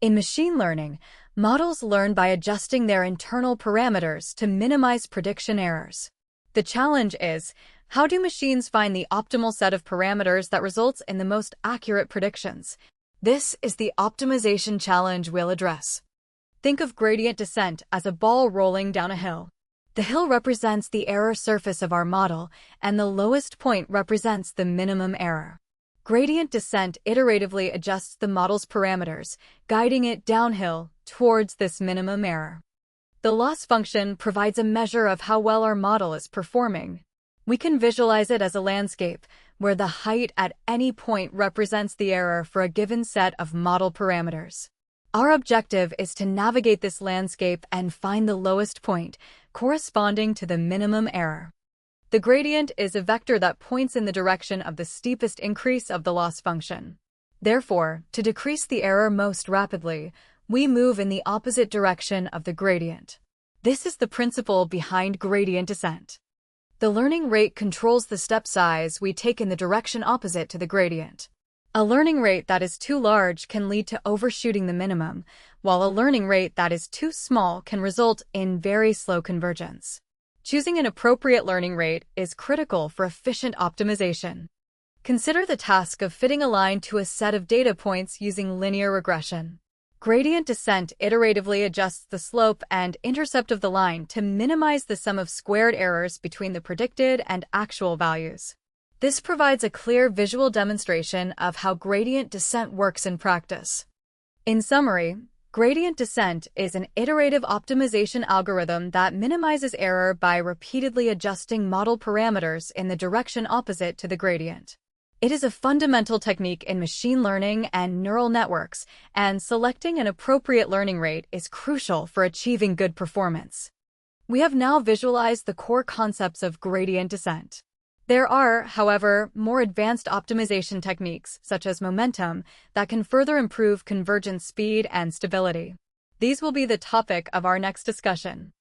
In machine learning, models learn by adjusting their internal parameters to minimize prediction errors. The challenge is, how do machines find the optimal set of parameters that results in the most accurate predictions? This is the optimization challenge we'll address. Think of gradient descent as a ball rolling down a hill. The hill represents the error surface of our model, and the lowest point represents the minimum error. Gradient descent iteratively adjusts the model's parameters, guiding it downhill towards this minimum error. The loss function provides a measure of how well our model is performing. We can visualize it as a landscape, where the height at any point represents the error for a given set of model parameters. Our objective is to navigate this landscape and find the lowest point, corresponding to the minimum error. The gradient is a vector that points in the direction of the steepest increase of the loss function. Therefore, to decrease the error most rapidly, we move in the opposite direction of the gradient. This is the principle behind gradient descent. The learning rate controls the step size we take in the direction opposite to the gradient. A learning rate that is too large can lead to overshooting the minimum, while a learning rate that is too small can result in very slow convergence. Choosing an appropriate learning rate is critical for efficient optimization. Consider the task of fitting a line to a set of data points using linear regression. Gradient descent iteratively adjusts the slope and intercept of the line to minimize the sum of squared errors between the predicted and actual values. This provides a clear visual demonstration of how gradient descent works in practice. In summary, gradient descent is an iterative optimization algorithm that minimizes error by repeatedly adjusting model parameters in the direction opposite to the gradient. It is a fundamental technique in machine learning and neural networks, and selecting an appropriate learning rate is crucial for achieving good performance. We have now visualized the core concepts of gradient descent. There are, however, more advanced optimization techniques, such as momentum, that can further improve convergence speed and stability. These will be the topic of our next discussion.